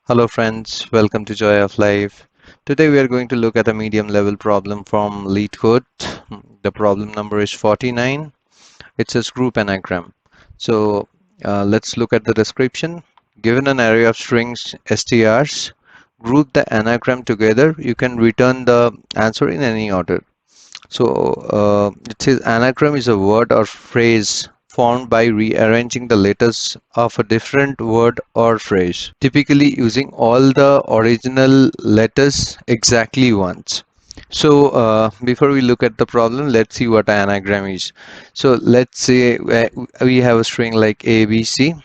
Hello friends, welcome to Joy of Life. Today we are going to look at a medium level problem from Leetcode. The problem number is 49. It says group anagram. Let's look at the description. Given an array of strings strs, group the anagram together. You can return the answer in any order. It says anagram is a word or phrase formed by rearranging the letters of a different word or phrase, typically using all the original letters exactly once. Before we look at the problem, let's see what an anagram is. So let's say we have a string like ABC.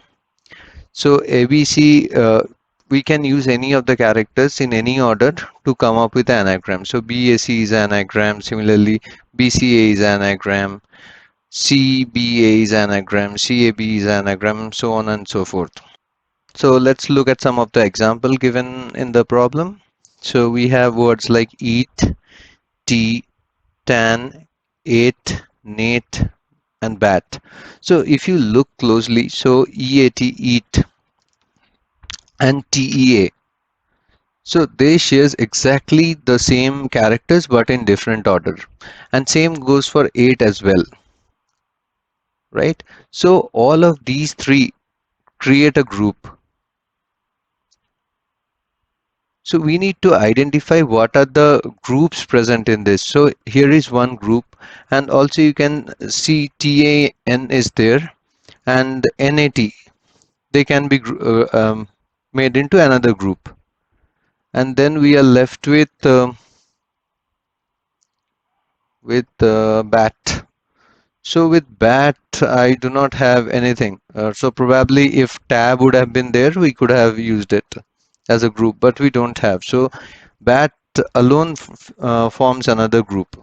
So ABC, we can use any of the characters in any order to come up with an anagram. So BAC is an anagram. Similarly, BCA is an anagram. CBA is an anagram. CAB is an anagram, so on and so forth. So let's look at some of the example given in the problem. So we have words like eat, tea, tan, ate, nate, and bat. So if you look closely, so EAT, eat, and TEA. So they shares exactly the same characters but in different order. And same goes for 8 as well, right? So all of these three create a group. So we need to identify what are the groups present in this. So here is one group, and also you can see TAN is there and NAT. They can be made into another group. And then we are left with bat. So with bat, I do not have anything. So probably if tab would have been there, we could have used it as a group, but we don't have. So bat alone forms another group.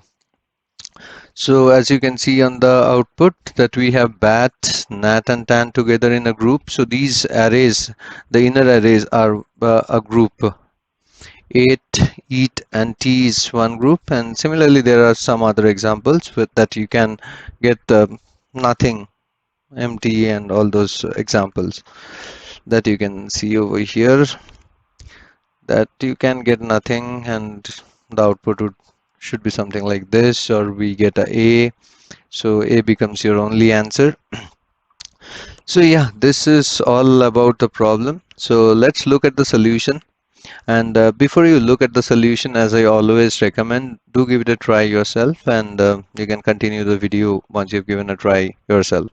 So as you can see on the output that we have bat, nat and tan together in a group. So these arrays, the inner arrays are a group. 8, eat, and tea is one group, and similarly there are some other examples with that you can get nothing, empty, and all those examples that you can see over here, that you can get nothing and the output should be something like this, or we get a, so A becomes your only answer. So yeah, this is all about the problem. So let's look at the solution. And before you look at the solution, as I always recommend, do give it a try yourself, and you can continue the video once you've given a try yourself.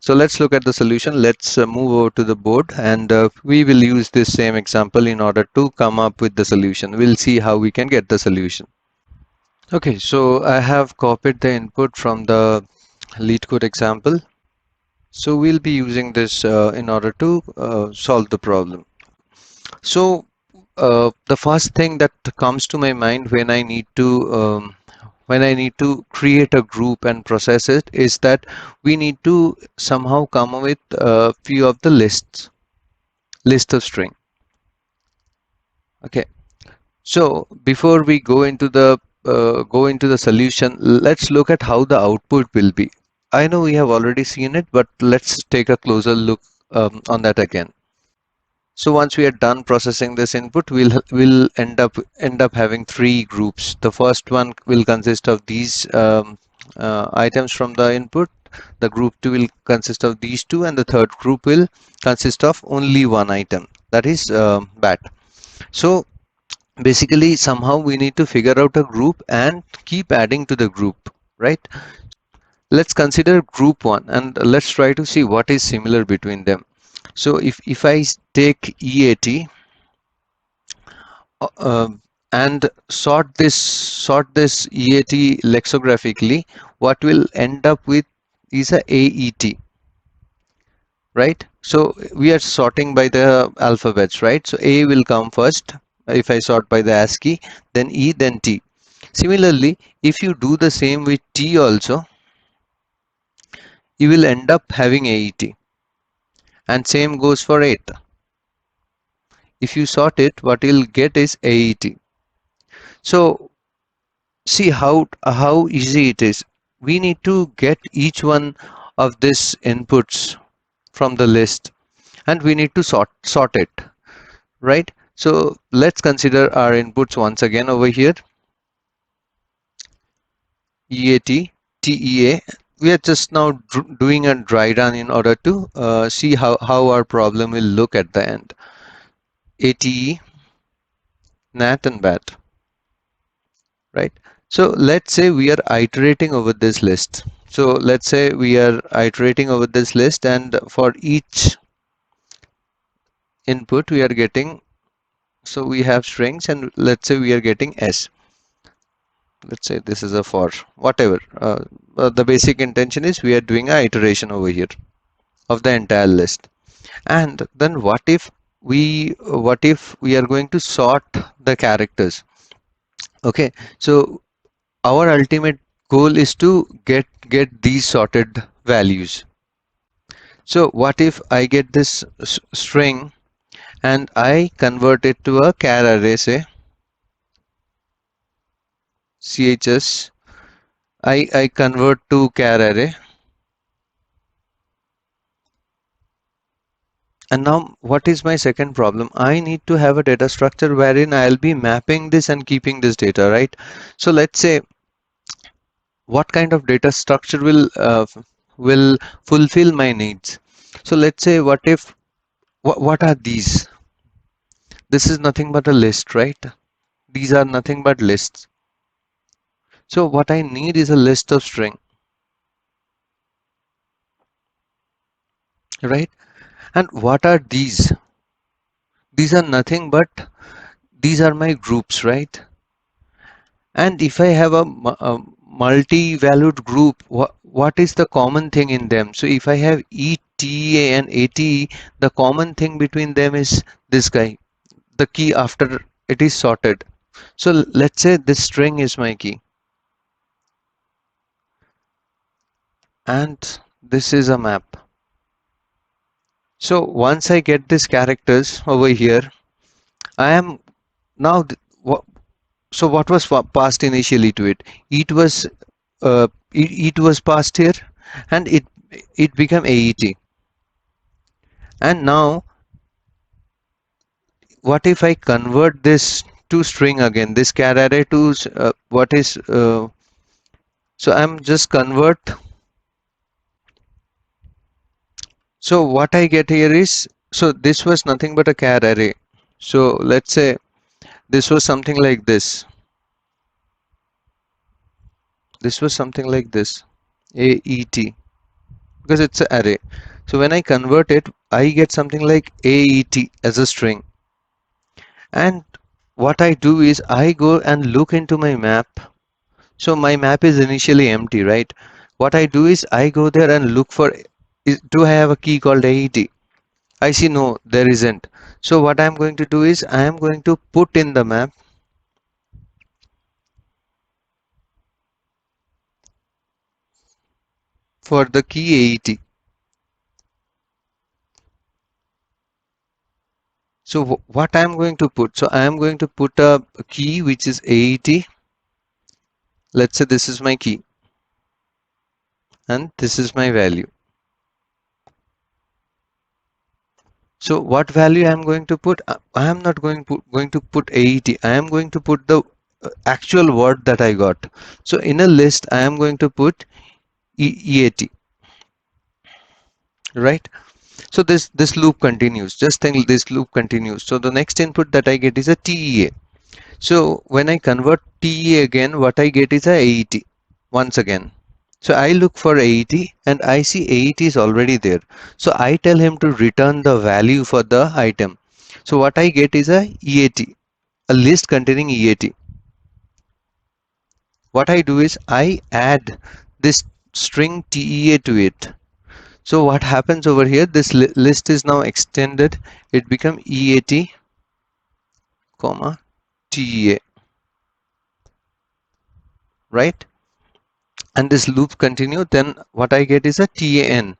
So let's look at the solution. Let's move over to the board, and we will use this same example in order to come up with the solution. We'll see how we can get the solution. Okay, so I have copied the input from the Leetcode example. So we'll be using this in order to solve the problem. So the first thing that comes to my mind when I need to create a group and process it is that we need to somehow come up with a few of the list of string. Okay, so before we go into the solution, let's look at how the output will be. I know we have already seen it, but let's take a closer look on that again. So once we are done processing this input, we'll end up having three groups. The first one will consist of these items from the input. The group two will consist of these two, and the third group will consist of only one item, that is bat. So basically, somehow we need to figure out a group and keep adding to the group, right? Let's consider group one, and let's try to see what is similar between them. So if I take EAT and sort this EAT lexicographically, what will end up with is a AET, right? So we are sorting by the alphabets, right? So A will come first if I sort by the ASCII, then E, then T. Similarly, if you do the same with T also, you will end up having AET, and same goes for 8. If you sort it, what you'll get is AET. So see how easy it is. We need to get each one of these inputs from the list, and we need to sort it, right? So let's consider our inputs once again over here. EAT, TEA. We are just now doing a dry run in order to see how our problem will look at the end. ATE, NAT and BAT, right? So let's say we are iterating over this list. So let's say we are iterating over this list, and for each input we are getting, so we have strings, and let's say we are getting S. Let's say this is a for whatever. The basic intention is we are doing a iteration over here of the entire list. And then what if we are going to sort the characters? Okay, so our ultimate goal is to get these sorted values. So what if I get this string and I convert it to a char array, say chs. I convert to char array. And now what is my second problem? I need to have a data structure wherein I'll be mapping this and keeping this data, right? So let's say what kind of data structure will fulfill my needs. So let's say what are these? This is nothing but a list, right? These are nothing but lists. So what I need is a list of string, right? And what are these? These are nothing but these are my groups, right? And if I have a multi-valued group, what is the common thing in them? So if I have ETA and ATE, the common thing between them is this guy, the key after it is sorted. So let's say this string is my key, and this is a map. So once I get these characters over here, I am now so what was passed initially to it? It was passed here, and it became AET. And now what if I convert this to string again? This char array to what is so I'm just convert. So what I get here is, so this was nothing but a char array. So let's say this was something like this. This was something like this, AET, because it's an array. So when I convert it, I get something like AET as a string. And what I do is I go and look into my map. So my map is initially empty, right? What I do is I go there and look for, do I have a key called AET? I see no, there isn't. So what I'm going to do is I am going to put in the map for the key AET. So what I'm going to put? So I am going to put a key which is AET. Let's say this is my key and this is my value. So what value I am going to put? I am not going to put AET. I am going to put the actual word that I got. So in a list, I am going to put EAT, right? So this loop continues. Just think this loop continues. So the next input that I get is a TEA. So when I convert TEA again, what I get is a AET once again. So I look for AET and I see AET is already there. So I tell him to return the value for the item. So what I get is a EAT, a list containing EAT. What I do is I add this string TEA to it. So what happens over here, this list is now extended. It becomes EAT, comma, TEA, right? And this loop continue, then what I get is a TAN.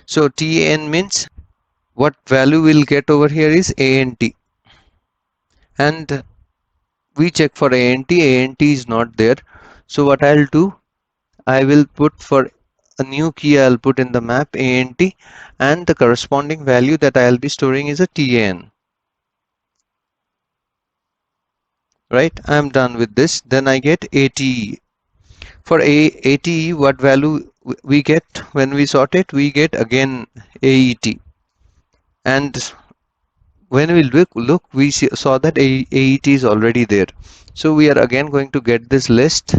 So TAN means what value we'll get over here is ANT. And we check for ANT, ANT is not there. So what I'll do, I will put for a new key, I'll put in the map ANT, and the corresponding value that I'll be storing is a TAN. right? I'm done with this. Then I get ATE. For ATE, what value we get when we sort it? We get again AET. And when we look, we saw that AET is already there. So we are again going to get this list,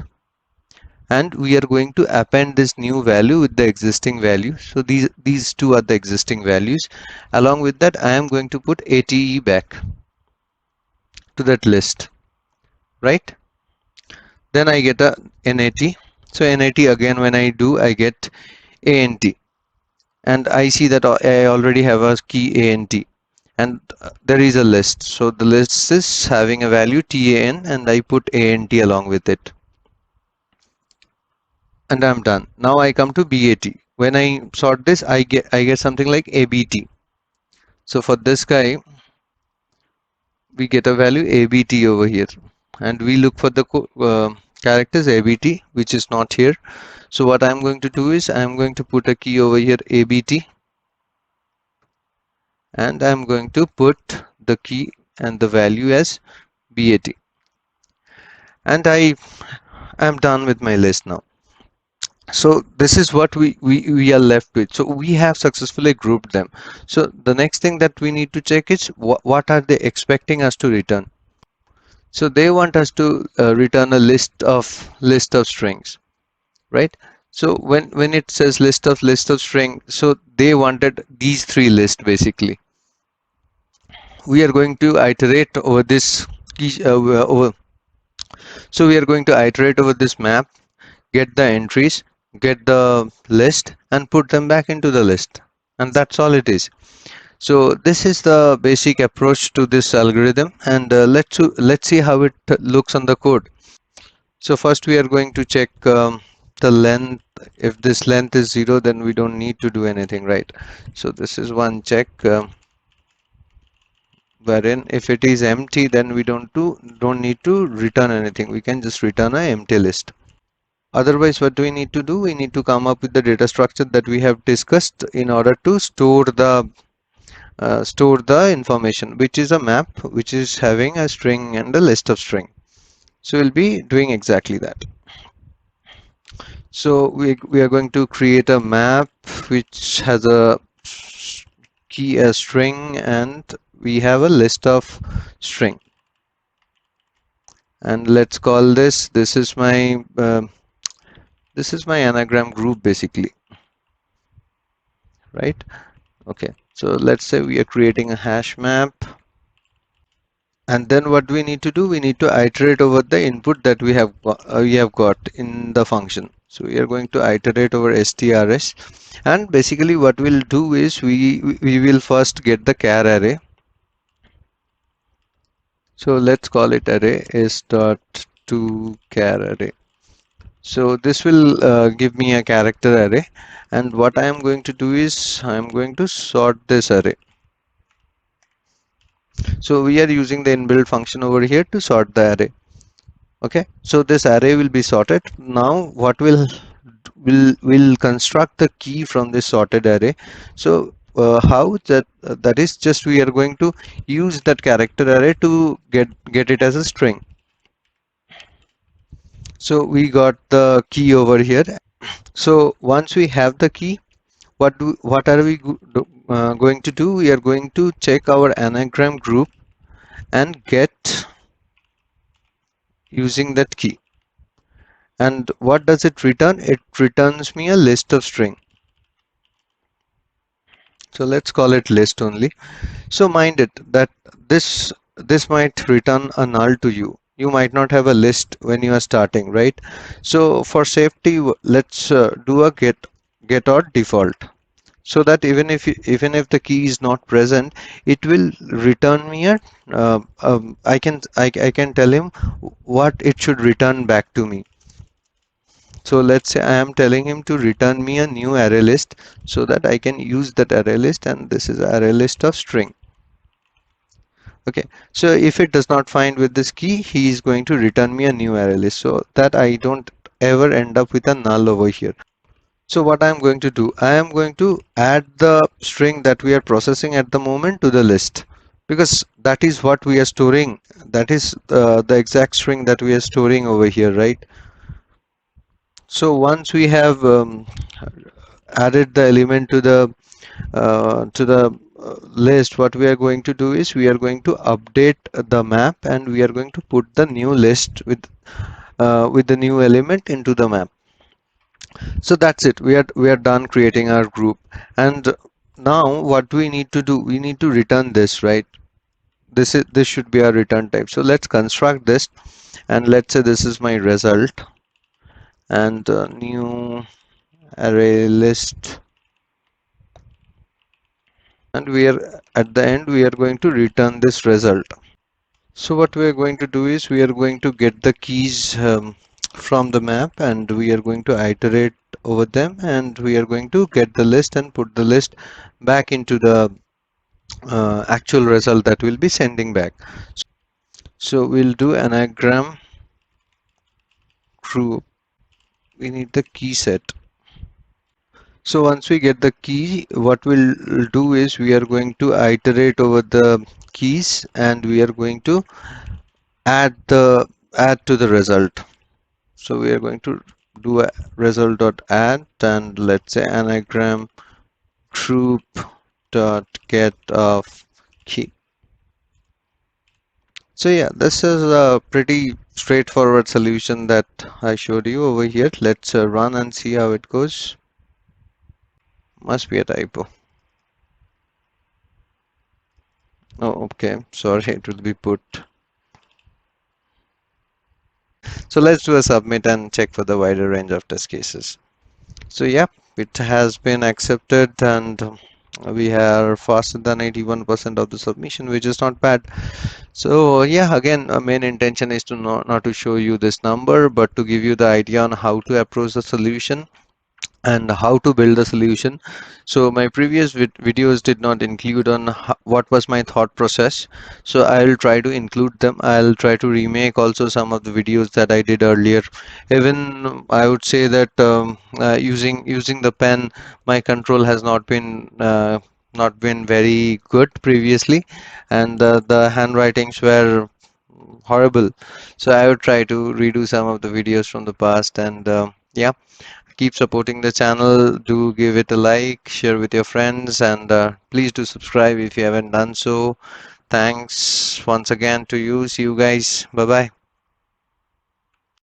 and we are going to append this new value with the existing value. So these two are the existing values. Along with that, I am going to put ATE back to that list, right? Then I get a NAT. So NAT again, when I do, I get ANT, and I see that I already have a key ANT, and there is a list. So the list is having a value TAN, and I put ANT along with it, and I'm done. Now I come to BAT. When I sort this, I get something like ABT. So for this guy, we get a value ABT over here, and we look for the characters ABT, which is not here. So what I'm going to do is I'm going to put a key over here ABT, and I'm going to put the key and the value as BAT, and I am done with my list now. So this is what we are left with. So we have successfully grouped them. So the next thing that we need to check is what are they expecting us to return. So they want us to return a list of strings, right? So when it says list of string, so they wanted these three lists basically. We are going to iterate over this so we are going to iterate over this map, get the entries, get the list, and put them back into the list, and that's all it is. So this is the basic approach to this algorithm, and let's see how it looks on the code. So first we are going to check the length. If this length is 0, then we don't need to do anything, right? So this is one check, wherein if it is empty, then we don't need to return anything. We can just return an empty list. Otherwise, what do we need to do? We need to come up with the data structure that we have discussed in order to store the information, which is a map which is having a string and a list of string. So we'll be doing exactly that. So we are going to create a map which has a key as string, and we have a list of string, and let's call this is my anagram group basically, right? Okay, so let's say we are creating a hash map, and then what we need to do, we need to iterate over the input that we have got in the function. So we are going to iterate over strs, and basically what we'll do is we will first get the char array. So let's call it array is dot to char array. So this will give me a character array, and what I am going to do is I am going to sort this array. So we are using the inbuilt function over here to sort the array. Okay, so this array will be sorted. Now what will construct the key from this sorted array. So how that is just we are going to use that character array to get it as a string. So we got the key over here. So once we have the key, what are we going to do? We are going to check our anagram group and get using that key. And what does it return? It returns me a list of string. So let's call it list only. So mind it that this might return a null to you. You might not have a list when you are starting, right? So for safety, let's do a get or default, so that even if the key is not present, it will return me a I can tell him what it should return back to me. So let's say I am telling him to return me a new array list, so that I can use that array list, and this is array list of string. Okay, so if it does not find with this key, he is going to return me a new array list, so that I don't ever end up with a null over here. So what I am going to do, I am going to add the string that we are processing at the moment to the list. because that is what we are storing. That is the exact string that we are storing over here, right? So once we have added the element to the list, what we are going to do is we are going to update the map, and we are going to put the new list with the new element into the map. So that's it. We are done creating our group, and now what we need to do, we need to return this, right? This should be our return type. So let's construct this, and let's say this is my result, and new array list, and we are at the end we are going to return this result. So what we are going to do is we are going to get the keys from the map, and we are going to iterate over them, and we are going to get the list and put the list back into the actual result that we'll be sending back. So we'll do anagram group. We need the key set. So once we get the key, what we'll do is we are going to iterate over the keys, and we are going to add to the result. So we are going to do a result.add, and let's say anagram group dot get of key. So yeah, this is a pretty straightforward solution that I showed you over here. Let's run and see how it goes. Must be a typo. Oh, okay. Sorry, it will be put. So let's do a submit and check for the wider range of test cases. So yeah, it has been accepted, and we are faster than 81% of the submission, which is not bad. So yeah, again, our main intention is to not to show you this number, but to give you the idea on how to approach the solution and how to build a solution. So my previous videos did not include on what was my thought process. So I'll try to include them. I'll try to remake also some of the videos that I did earlier. Even I would say that using the pen, my control has not been very good previously, and the handwritings were horrible. So I would try to redo some of the videos from the past, and yeah, keep supporting the channel. Do give it a like, share with your friends, and please do subscribe if you haven't done so. Thanks once again to you. See you guys. Bye bye.